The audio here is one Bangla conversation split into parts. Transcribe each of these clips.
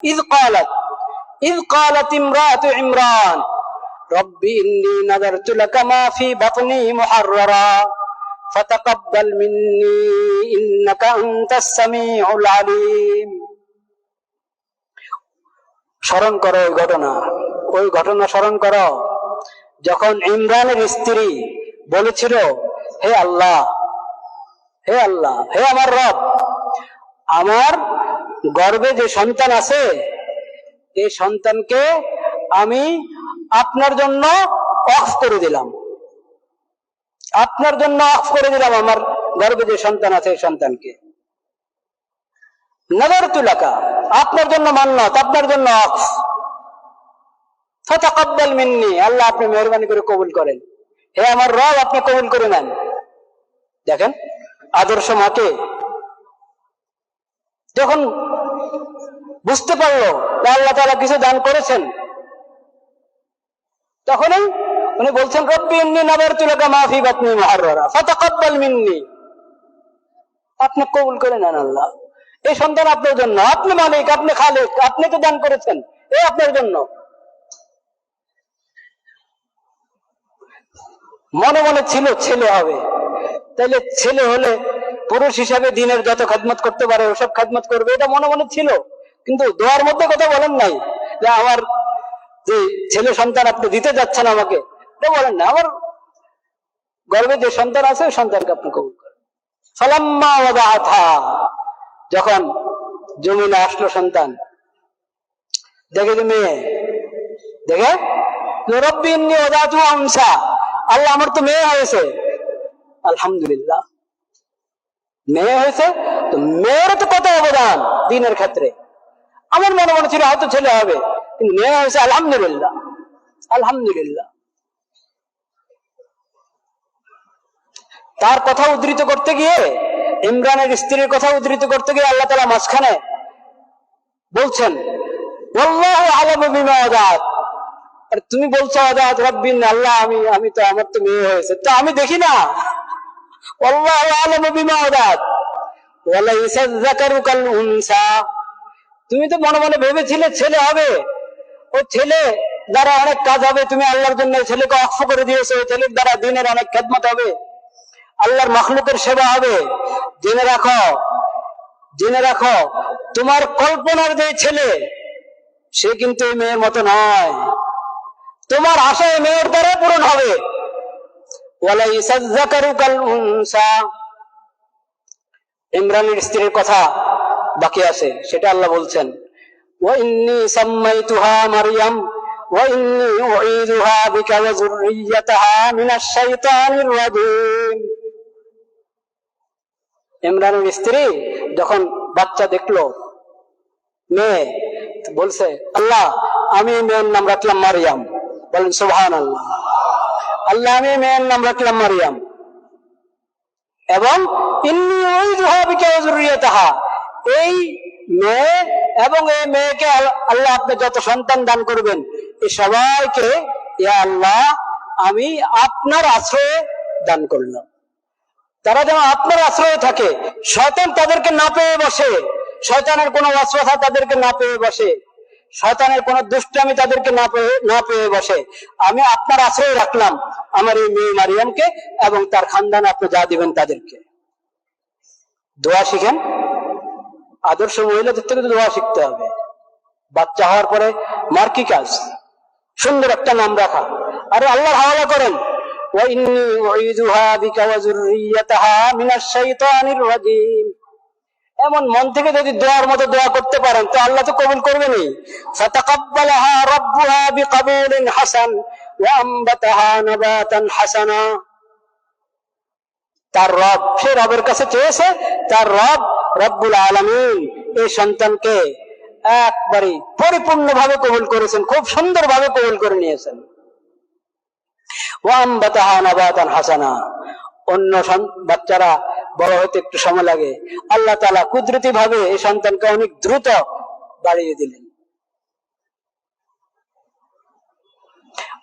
إذ قالت امرأة عمران رب إني نذرت لك ما في بطني محررا فتقبل مني إنك أنت السميع العليم। স্মরণ করো ওই ঘটনা স্মরণ করো যখন ইমরানের স্ত্রী বলেছিল, হে আল্লাহ, হে আল্লাহ, হে আমার রব, আমার গর্ভে যে সন্তান আছে এই সন্তানকে আমি আপনার জন্য অফ করে দিলাম, আপনার জন্য অফ করে দিলাম, আমার গর্ভে যে সন্তান আছে এই সন্তানকে। নাযারতু লাকা, আপনার জন্য মান্নাত, আপনার জন্য অফ। ফাতাকাব্বাল মিন্নি, আল্লাহ আপনি মেহেরবানি করে কবুল করেন, হে আমার রব আপনি কবুল করে নেন। দেখেন আদর্শ মাকে যখন বুঝতে পারলো আল্লাহ তাআলা কিছু দান করেছেন, তখনই উনি বলছেন রব্বি ইন্নী নাযারতু লাকা মা ফি বাতনি মুহাররারা ফাতাকাব্বাল মিন্নি, আপনি কবুল করে নেন আল্লাহ, এই সন্তান আপনার জন্য, আপনি মালিক, আপনি খালিক, আপনি তো দান করেছেন, এই আপনার জন্য। মনে মনে ছিল ছেলে হবে, তাইলে ছেলে হলে পুরুষ হিসাবে দিনের যত খেদমত করতে পারে ওসব খেদমত করবে, এটা মনে মনে ছিল, কিন্তু দোয়ার মধ্যে কথা বলেন নাই যে আমার যে ছেলে সন্তান আপনি দিতে যাচ্ছেন আমাকে, এটা বলেন না, আমার গর্ভে যে সন্তান আছে ওই সন্তানকে আপনি কবুল করেন। ফালাম্মা ওয়াদাআতহা, যখন জমিনে আসলো সন্তান, দেখে যে মেয়ে, দেখে রব্বি ইন্নী ওয়াদাআতুহু উনসা, আল্লাহ আমার তো মেয়ে হয়েছে, আলহামদুলিল্লাহ মেয়ে হয়েছে, তো মেয়ের তো কত অবদান দিনের ক্ষেত্রে। আমার মনে মনে ছিল হয়তো ছেলে হবে, কিন্তু মেয়ে হয়েছে, আলহামদুলিল্লাহ আলহামদুলিল্লাহ। তার কথা উদ্ধৃত করতে গিয়ে, ইমরানের স্ত্রীর কথা উদ্ধৃত করতে গিয়ে আল্লাহ তাআলা মাঝখানে বলছেন ওয়াল্লাহু আ'লামু বিমা ওয়াদাআত, আর তুমি বলছো ওয়াদাআত রাব্বি, আল্লাহ আমি তো, আমার তো মেয়ে হয়েছে, তো আমি দেখি না। ওয়াল্লাহু আ'লামু বিমা ওয়াদাআত ওয়া লাইসা যাকারু কাল উনসা, তুমি তো মনে মনে ভেবেছিলে ছেলে হবে, ও ছেলে দ্বারা অনেক কাজ হবে, তুমি আল্লাহর জন্য ছেলেকে অক্ষ করে দিয়েছো, ছেলের দ্বারা দিনের অনেক খেদমত হবে, আল্লাহর মাখলুকের সেবা হবে। জেনে রাখো তোমার কল্পনার যে ছেলে সে কিন্তু এই মেয়ের মতো নয়, তোমার আশা এই মেয়ের দ্বারা পূরণ হবে। ওয়ালাইসা যাকারু কাল উনসা, ইমরানের স্ত্রীর কথা বাকি আছে, সেটা আল্লাহ বলছেন ওয়া ইন্নী সাম্মাইতুহা মারইয়াম ওয়া ইন্নী উঈযুহা বিকা ওয়া যুররিয়াতাহা মিনাশ শাইতানির রাজীম। ইমরানের স্ত্রী যখন বাচ্চা দেখলো মেয়ে, বলছে আল্লাহ আমি মেয়ের নাম রাখলাম মারইয়াম, বলেন সুবহানাল্লাহ, আল্লাহ আমি মেয়ের নাম রাখলাম মারইয়াম, এবং ইন্নী উঈযুহা বিকা ওয়া যুররিয়াতাহা, এই মেয়ে এবং এই মেয়েকে আল্লাহ আপনি যত সন্তান দান করবেন এই সবাইকে ইয়া আল্লাহ আমি আপনার আশ্রয়ে দান করলাম। তারা যেন আপনার আশ্রয়ে থাকে, শয়তান তাদেরকে না পেয়ে বসে, শয়তানের কোনো ওয়াসওয়াসা তাদেরকে না পেয়ে বসে, শয়তানের কোনো দুষ্টামি তাদেরকে না পেয়ে বসে। আমি আপনার আশ্রয়ে রাখলাম আমার এই মেয়ে মারিয়ামকে, এবং তার খানদান আপনি যা দিবেন তাদেরকে। দোয়া শিখেন, আদর্শ মহিলাদের থেকে তো দোয়া শিখতে হবে। বাচ্চা হওয়ার পরে মার কি কাজ, সুন্দর একটা নাম রাখা, আর আল্লাহর হাওয়ালা করেন ওয়া ইন্নী উঈযুহা বিকা ওয়া যুররিয়াতাহা মিনাশ শাইতানির রাজীম। এমন মন থেকে যদি দোয়ার মতো দোয়া করতে পারেন তো আল্লাহ তো কবুল করবেনই। ফাতাকাব্বালাহা রাব্বুহা বিকাবুলিন হাসান ওয়া আমবাতাহা নাবাতান হাসানা, তার রব, সে রবের কাছে চেয়েছে, তার রব রব্বুল আলামিন এই সন্তানকে একবারে পরিপূর্ণভাবে কবুল করেছেন, খুব সুন্দরভাবে কবুল করে নিয়েছেন। ওয়া আমবাতাহা নাবাতান হাসানা, অন্য বাচ্চারা বড় হতে একটু সময় লাগে, আল্লাহ তাআলা কুদরতি ভাবে এই সন্তানকে অনেক দ্রুত বাড়িয়ে দিলেন।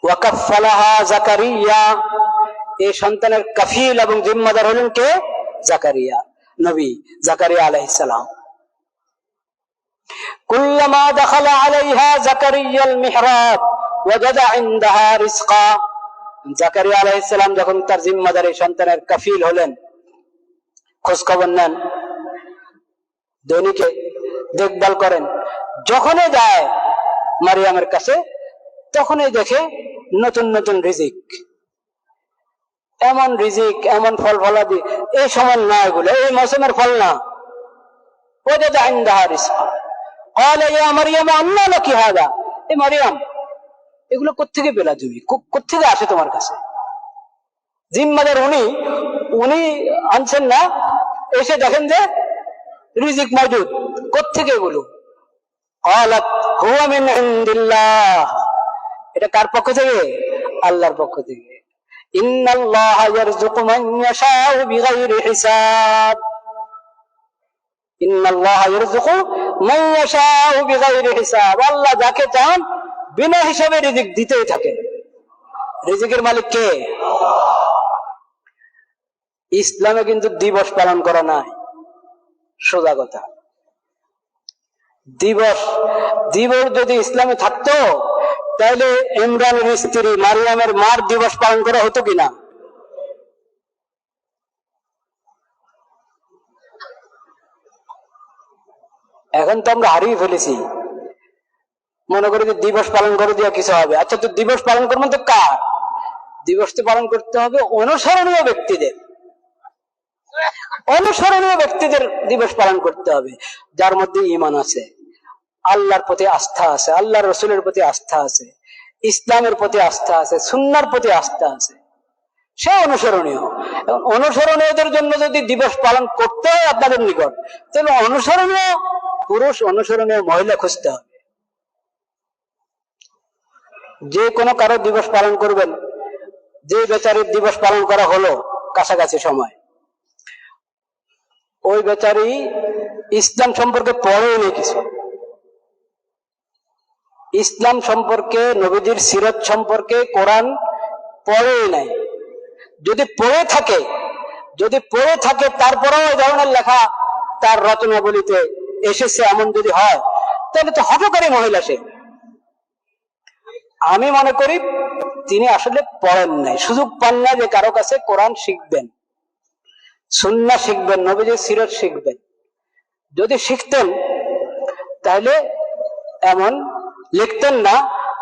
ওয়া কাফফালাহা যাকারিয়া, এই সন্তানের কাফিল এবং জিম্মাদার হলেন কে? জাকারিয়া, নবী জাকারিয়া আলাইহিস সালাম। কুল্লামা দাখালা আলাইহা জাকারিয়াল মিহরাব ওয়াজাদা ইনদাহা রিজকা। জাকারিয়া আলাইহিস সালাম যখন তার জিম্মাদারি সন্তানের কাফিল হলেন, খোঁজ খবর নেন, দৈনিকে দেখভাল করেন, যখনই যায় মারিয়ামের কাছে তখনই দেখে নতুন নতুন রিজিক, এমন রিজিক, এমন ফল ফলাদি, এই সময় না, এগুলো এই মৌসুমের ফল না। ওয়াজাদা ইনদাহা রিজকা ক্বালা ইয়া মারইয়াম আন্না লাকি হাযা। এই মারিয়াম, এগুলো কোত্থেকে পেলা তুমি, কোত্থেকে আসে তোমার কাছে? জিম্মাদার উনি আনছেন না, এসে দেখেন যে রিজিক মওজুদ, কোত্থেকে এগুলো? ক্বালাত হুয়া মিন ইনদিল্লাহ। এটা কার পক্ষ থেকে? আল্লাহর পক্ষ থেকে। ইন্নাল্লাহা ইয়ারযুকু মান ইয়াশাউ বিগাইরি হিসাব। ইন্নাল্লাহা ইয়ারযুকু মান ইয়াশাউ বিগাইরি হিসাব। আল্লাহ যাকে চান বিনা হিসাবে রিজিক দিতেই থাকেন। রিজিকের মালিক কে? ইসলামে কিন্তু দিবস পালন করা নাই, সোজা কথা। দিবস যদি ইসলামে থাকতো তাহলে ইমরানের স্ত্রী মারিয়ামের মার দিবস পালন করা হতো কিনা? এখন তো আমরা হারিয়ে ফেলেছি, মনে করি যে দিবস পালন করে দেওয়া কিছু হবে। আচ্ছা, তো দিবস পালন করবেন তো কার? দিবস তো পালন করতে হবে অনুসরণীয় ব্যক্তিদের। অনুসরণীয় ব্যক্তিদের দিবস পালন করতে হবে, যার মধ্যে ঈমান আছে, আল্লাহর প্রতি আস্থা আছে, আল্লাহর রাসূলের প্রতি আস্থা আছে, ইসলামের প্রতি আস্থা আছে, সুন্নাহর প্রতি আস্থা আছে, সে অনুসরণীয়। অনুসরণীয়দের জন্য যদি দিবস পালন করতে হয় আপনাদের নিকট, তাহলে অনুসরণীয় পুরুষ, অনুসরণীয় মহিলা খুঁজতে হবে। যে কোনো কারো দিবস পালন করবেন, যে বেচারির দিবস পালন করা হলো কাছাকাছি সময়, ওই বেচারি ইসলাম সম্পর্কে পড়েই নেই কিছু, ইসলাম সম্পর্কে, নবীজির সিরত সম্পর্কে কোরআন পড়েই নাই। যদি পড়ে থাকে তারপরেও এই ধরনের লেখা তার রচনাবলিতে এসেছে, এমন যদি হয় তাহলে তো হঠকারী মহিলা সে। আমি মনে করি তিনি আসলে পড়েন নাই, সুযোগ পান না যে কারো কাছে কোরআন শিখবেন, সুন্নাহ শিখবেন, নবীজির সিরত শিখবেন। যদি শিখতেন তাহলে এমন লিখতেন না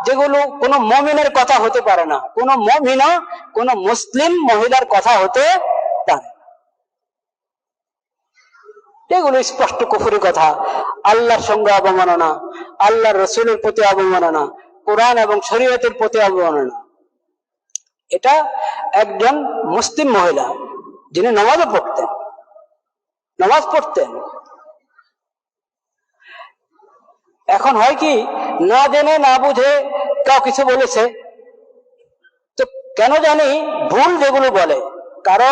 যেগুলো কোনো মুমিনের কথা হতে পারে না, কোনো মুমিনা, কোনো মুসলিম মহিলার কথা হতে পারে। এগুলো স্পষ্ট কুফরি কথা, আল্লাহর সঙ্গে অবমাননা, আল্লাহর রাসূলের প্রতি অবমাননা, কোরআন এবং শরীয়তের প্রতি অবমাননা। এটা একজন মুসলিম মহিলা যিনি নামাজ পড়তেন। এখন হয় কি, না জেনে না বুঝে কেউ কিছু বলেছে, তো কেন জানি ভুল যেগুলো বলে, কারো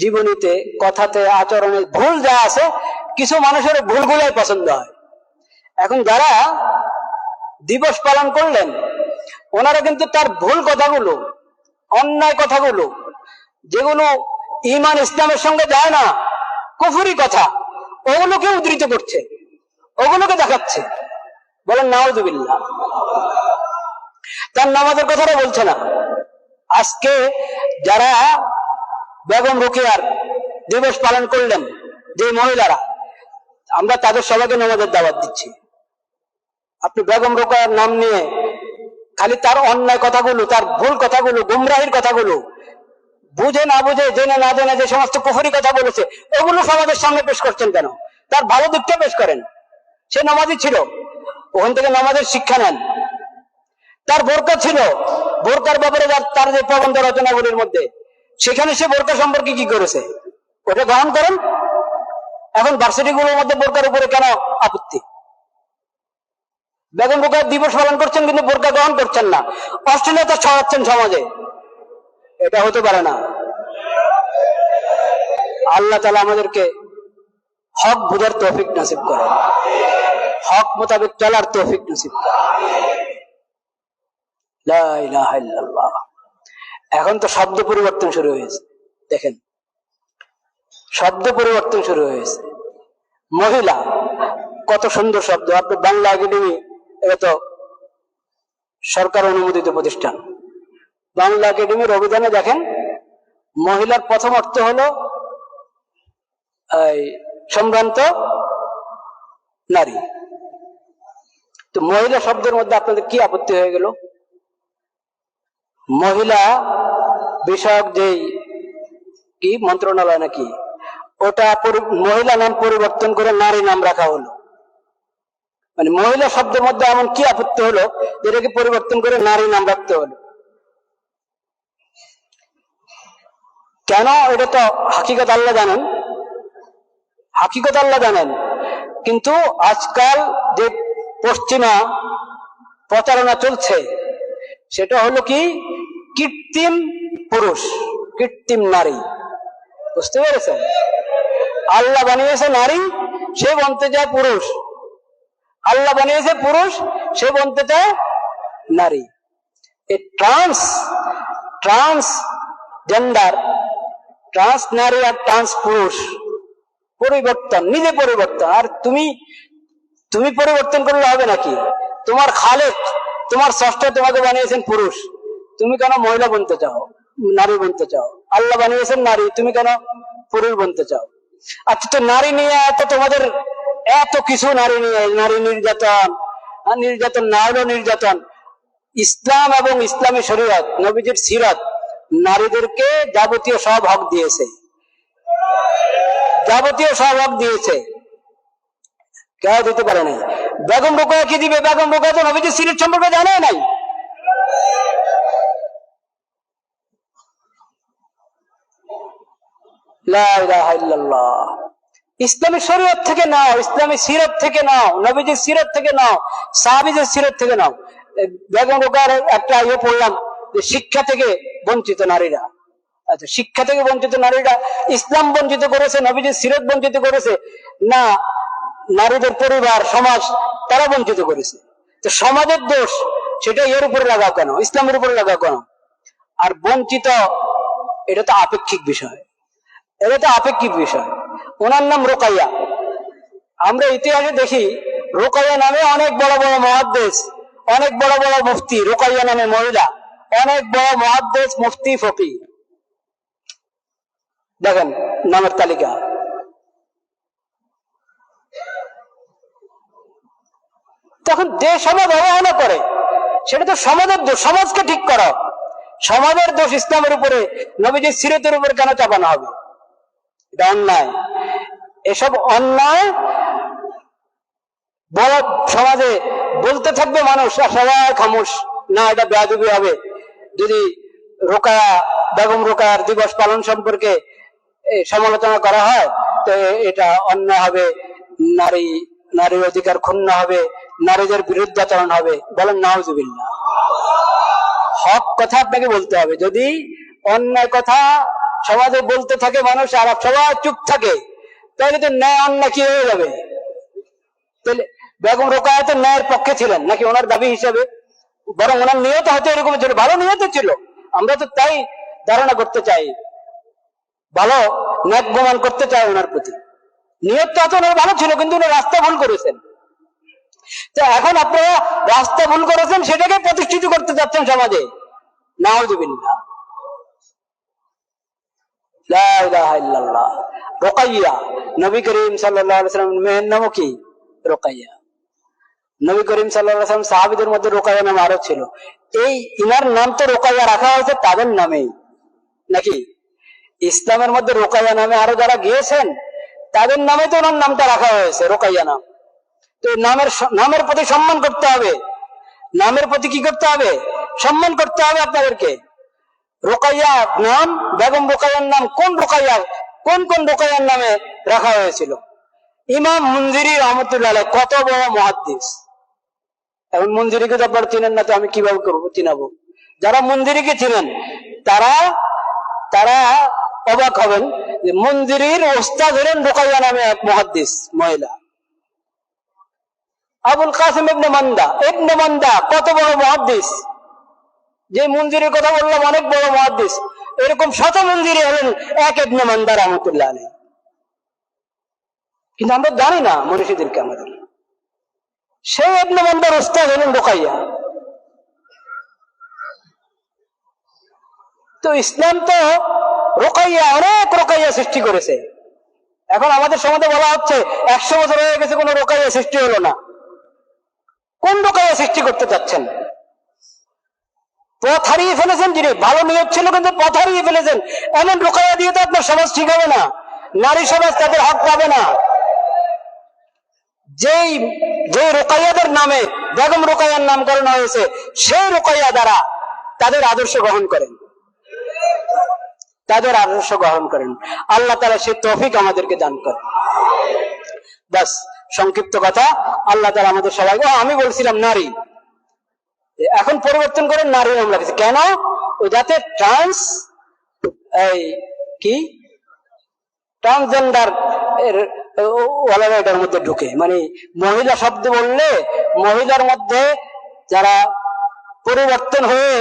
জীবনীতে, কথাতে, আচরণে ভুল যা আছে, কিছু মানুষের ভুলগুলাই পছন্দ হয়। এখন যারা দিবস পালন করলেন, ওনারা কিন্তু তার ভুল কথাগুলো, অন্যায় কথাগুলো, যেগুলো ঈমান ইসলামের সঙ্গে যায় না, কুফরি কথা, ওগুলোকে উদ্ধৃত করছে, ওগুলোকে দেখাচ্ছে। বলেন নাউযুবিল্লাহ। তার নামাজের কথাটা বলছে না। আজকে যারা বেগম রোকেয়ার দিবস পালন করলেন, যে মহিলারা, আমরা তাদের সবাইকে নামাজের দাওয়াত দিচ্ছি। আপনি বেগম রোকেয়ার নাম নিয়ে খালি তার অন্যায় কথাগুলো, তার ভুল কথাগুলো, গুমরাহির কথাগুলো, বুঝে না বুঝে, জেনে না জেনে যে সমস্ত কুফরি কথা বলেছে, ওগুলো সমাজের সামনে পেশ করছেন কেন? তার ভালো দিকটা পেশ করেন। সে নামাজি ছিল, ওখান থেকে নামাজের শিক্ষা নেন। তার বোরকা ছিল, বোরকার ব্যাপারে তার যে প্রবন্ধ রচনাগুলির মধ্যে, সেখানে সে বোরকা সম্পর্কে কি করেছে ওটা গ্রহণ করেন। এখন ভার্সিটিগুলোর মধ্যে বোরকার উপরে কেন আপত্তি? বেগম রোকেয়া দিবস পালন করছেন কিন্তু বোরকা গ্রহণ করছেন না, অশ্লীলতা ছড়াচ্ছেন সমাজে। এটা হতে পারে না। আল্লাহ তাআলা আমাদেরকে হক বুঝার তৌফিক নসিব করেন, হক মোতাবেক চলার তৌফিক নসিব করেন। লা ইলাহা ইল্লাল্লাহ। এখন তো শব্দ পরিবর্তন শুরু হয়েছে, দেখেন শব্দ পরিবর্তন শুরু হয়েছে। মহিলা কত সুন্দর শব্দ। আপনার বাংলা একাডেমি, এটা তো সরকার অনুমোদিত প্রতিষ্ঠান। বাংলা একাডেমির অভিধানে দেখেন, মহিলার প্রথম অর্থ হলো সম্ভ্রান্ত নারী। তো মহিলা শব্দের মধ্যে আপনাদের কি আপত্তি হয়ে গেল? মহিলা বিষয়ক যেই কি মন্ত্রণালয় নাকি, ওটা মহিলা নাম পরিবর্তন করে নারী নাম রাখা হলো। মানে মহিলা শব্দের মধ্যে এমন কি আপত্তি হলো যেটাকে পরিবর্তন করে নারী নাম রাখতে হলো? কেন? এটা তো হাকিকত আল্লাহ জানেন, হাকিকত আল্লাহ জানেন। কিন্তু আজকাল যে পশ্চিমা প্রচারণা চলছে সেটা হলো কি কৃত্রিম পুরুষ, কৃত্রিম নারী। বুঝতে পেরেছেন? আল্লাহ বানিয়েছে নারী, সে বলতে চায় পুরুষ। আল্লাহ বানিয়েছে পুরুষ, সে বলতে চায় নারী। এই ট্রান্স জেন্ডার, ট্রান্স নারী আর ট্রান্স পুরুষ পরিবর্তন, নিজে পরিবর্তন। আর তুমি পরিবর্তন করলে হবে নাকি? তোমার খালেক, তোমার স্রষ্টা তোমাকে বানিয়েছেন পুরুষ, তুমি কেন মহিলা বনতে চাও, নারী বনতে চাও? আল্লাহ বানিয়েছেন নারী, তুমি কেন পুরুষ বনতে চাও? আচ্ছা, তো নারী নিয়ে তোমাদের এত কিছু, নারী নিয়ে, নারী নির্যাতন, নির্যাতন না হলেও নির্যাতন। ইসলাম এবং ইসলামী শরীয়ত, নবীজির সিরাত নারীদেরকে যাবতীয় সব হক দিয়েছে, যাবতীয় সব হক দিয়েছে। কেউ দিতে পারে নাই। বেগম রোকেয়া কি দিবে? বেগম রোকেয়া তো নবীজির সিরাত সম্পর্কে জানে নাই। লা ইলাহা ইল্লাল্লাহ। ইসলামী শরীয়ত থেকে নাও, ইসলামী সিরাত থেকে নাও, নবীজির সিরাত থেকে নাও, সাহাবীদের সিরাত থেকে নাও। বেগম রোকেয়ার একটা পড়লাম যে শিক্ষা থেকে বঞ্চিত নারীরা। আচ্ছা, শিক্ষা থেকে বঞ্চিত নারীরা ইসলাম বঞ্চিত করেছে, নবীজির সিরাত বঞ্চিত করেছে না নারীদের পরিবার, সমাজ, তারা বঞ্চিত করেছে? তো সমাজের দোষ সেটা এর উপরে লাগাও কেন, ইসলামের উপরে লাগাও কেন? আর বঞ্চিত, এটা তো আপেক্ষিক বিষয়, এটা তো আপেক্ষিক বিষয়। ওনার নাম রোকাইয়া। আমরা ইতিহাসে দেখি রোকাইয়া নামে অনেক বড় বড় মুহাদ্দিস, অনেক বড় বড় মুফতি, রোকাইয়া নামে মহিলা, অনেক বড় মুহাদ্দিস, মুফতি, ফকিহ। দেখেন নামের তালিকা। তখন যে সমাজ অবহেলা করে সেটা তো সমাজের দোষ, সমাজকে ঠিক করো। সমাজের দোষ ইসলামের উপরে, নবীজির সিরাতের উপরে কেন চাপানো হবে? এটা অন্যায়। এসব অন্যায় বড় সমাজে বলতে থাকবে মানুষ, আর সবাই খামোশ। না, এটা বেয়াদবি হবে যদি রোকেয়া, বেগম রোকেয়ার দিবস পালন সম্পর্কে সমালোচনা করা হয়, তো এটা অন্যায় হবে, নারীর অধিকার ক্ষুণ্ণ হবে, নারীদের বিরুদ্ধাচরণ হবে। বলেন নাউজুবিল্লাহ। হক কথা আপনাকে বলতে হবে। যদি অন্যায় কথা সমাজে বলতে থাকে মানুষ আর সবাই চুপ থাকে, তাহলে তো ন্যায় অন্যায় কি হয়ে যাবে? তাহলে বেগম রোকেয়া তো ন্যায়ের পক্ষে ছিলেন নাকি ওনার দাবি হিসাবে? বরং ওনার নিয়ত হয়তো এরকম ছিল, ভালো নিয়ত ছিল। আমরা তো তাই ধারণা করতে চাই, ভালো ন্যাক প্রমাণ করতে চাই ওনার প্রতি। নিয়ত তো ওনার ভালো ছিল, কিন্তু উনি রাস্তা ভুল করেছেন। তো এখন আপনারা রাস্তা ভুল করেছেন, সেটাকে প্রতিষ্ঠিত করতে যাচ্ছেন সমাজে। নাউজুবিল্লাহ। লা ইলাহা ইল্লাল্লাহ। রোকাইয়া, নবী করিম সাল্লাল্লাহু আলাইহি ওয়াসাল্লাম মেয়ের নামও কি? রোকাইয়া। নবী করিম সাল্লাল্লাহু আলাইহি ওয়াসাল্লাম সাহাবীদের মধ্যে রোকাইয়া নাম আরো ছিল। এই ইনার নাম তো রোকাইয়া রাখা হয়েছে তাদের নামেই নাকি? ইসলামের মধ্যে রোকাইয়া নামে আরো যারা গিয়েছেন তাদের নামে তো ওনার নামটা রাখা হয়েছে, রোকাইয়া নাম। তো নামের প্রতি সম্মান করতে হবে, নামের প্রতি কি করতে হবে? সম্মান করতে হবে আপনাদেরকে। রোকাইয়া নাম, বেগম রোকাইয়ার নাম কোন রোকাইয়া, কোন কোন রোকাইয়ার নামে রাখা হয়েছিল? ইমাম মুনজিরি রহমতুল্লাহ আলাইহি কত বড় মুহাদ্দিস। এখন মুনজিরিকে তো আপনারা চিনেন না, তো আমি কিভাবে করবো চিনাবো? যারা মুনজিরিকে চিনেন তারা অবাক হবেন যে মুনজিরির ওস্তাদ হলেন রোকাইয়া নামে এক মুহাদ্দিস মহিলা, আবুল কাসিম ইবনে মান্দা। কত বড় মুহাদ্দিস! যে মুনজিরির কথা বললাম অনেক বড় মুহাদ্দিস, এরকম শত মুনজিরি হলেন এক ইবনে মান্দা রহমতুল্লাহ আলাইহি। কিন্তু আমরা জানি না মনীষীদেরকে। আমাদের সেই ইবনে মান্দার উস্তাদ হলেন রুকাইয়া। তো ইসলাম তো রুকাইয়া, অনেক রুকাইয়া সৃষ্টি করেছে। এখন আমাদের সমাজে বলা হচ্ছে 100 বছর হয়ে গেছে, কোন রুকাইয়া সৃষ্টি হলো না। কোন রুকাইয়া সৃষ্টি করতে চাচ্ছেন? পথ হারিয়ে ফেলেছেন যিনি, ভালো নিয়ত ছিল কিন্তু পথ হারিয়ে ফেলেছেন। এমন রুকাইয়া দিয়ে তো আপনার সমাজ ঠিক হবে না, নারী সমাজ তাদের হক পাবে না। যেই রুকাইয়াদের নামে বেগম রুকাইয়ার নামকরণ হয়েছে, সেই রুকাইয়া দ্বারা তাদের আদর্শ গ্রহণ করেন, তাদের আদর্শ গ্রহণ করেন। আল্লাহ তাআলা সেই তৌফিক আমাদেরকে দান করেন। বাস, সংক্ষিপ্ত কথা, আল্লাহ তাআলা আমাদের সবাইকে, আমি বলছিলাম নারী, এখন পরিবর্তন করে নারী নাম রাখছে কেন? যাতে ট্রান্সজেন্ডার এটার মধ্যে ঢুকে, মানে মহিলা শব্দ বললে মহিলার মধ্যে যারা পরিবর্তন হয়ে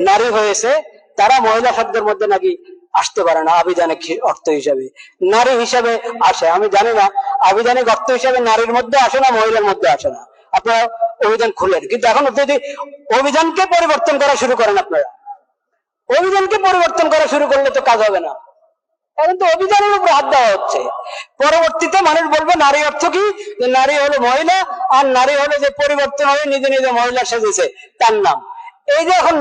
নারী হয়েছে তারা মহিলা শব্দের মধ্যে নাকি আসতে পারে না আবিধানিক অর্থ হিসাবে, নারী হিসাবে আসে। আমি জানি না আবিধানিক অর্থ হিসাবে নারীর মধ্যে আসে না মহিলার মধ্যে আসে না, আপনারা অভিধান খুলেন। কিন্তু এখন যদি অভিধানকে পরিবর্তন করা শুরু করেন, আপনারা অভিধানকে পরিবর্তন করা শুরু করলে তো কাজ হবে না। এখন তো অভিধানের উপর হাত দেওয়া হচ্ছে। পরবর্তীতে মানুষ বলবে নারী অর্থ কি, নারী হলো মহিলা, আর নারী হলো যে পরিবর্তন হয়ে নিজে নিজে মহিলা সেজেছে তার নাম। এই যে এখন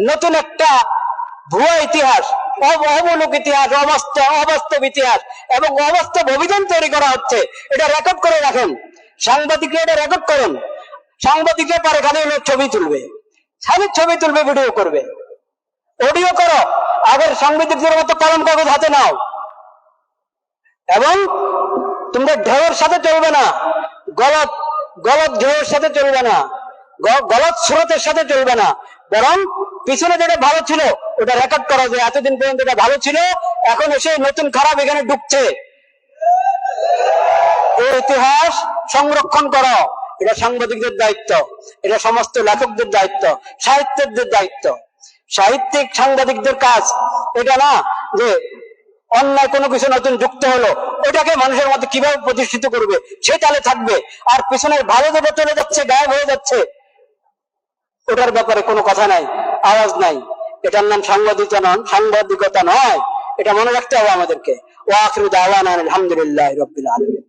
নতুন একটা ভুয়া ইতিহাস, অমূলক ইতিহাস, অবাস্তব ইতিহাস এবং অবাস্তব অভিধান তৈরি করা হচ্ছে। এটা রেকর্ড করে রাখেন, সাংবাদিকরা এটা রেকর্ড করেন। সাংবাদিকরা পারে খালি ছবি তুলবে, ভিডিও করবে, অডিও করো। আগের সাংবাদিকদের মতো কলম কাগজ হাতে নাও এবং তোমরা ঢেউয়ের সাথে চলবে না, গলত ঢেউয়ের সাথে চলবে না, গলত স্রোতের সাথে চলবে না, বরং পিছনে যেটা ভালো ছিল ওটা রেকর্ড করা যায়। এতদিন পর্যন্ত এটা ভালো ছিল, এখন এসে নতুন খারাপ এখানে ঢুকছে। এই ইতিহাস সংরক্ষণ করো, এটা সাংবাদিকদের দায়িত্ব, এটা সমস্ত লেখকদের দায়িত্ব, সাহিত্যিকদের দায়িত্ব। সাহিত্যিক সাংবাদিকদের কাজ এটা না যে অন্যায় কোনো কিছু নতুন যুক্ত হলো ওইটাকে মানুষের মধ্যে কিভাবে প্রতিষ্ঠিত করবে সে তালে থাকবে, আর পিছনের ভালো যেটা চলে যাচ্ছে, গায়েব হয়ে যাচ্ছে, ওটার ব্যাপারে কোনো কথা নাই, আওয়াজ নাই। এটার নাম সাংবাদিকতা নয়, এটা মনে রাখতে হবে আমাদেরকে। ওয়া আখিরু দাওয়ানা আলহামদুলিল্লাহি রাব্বিল আলামিন।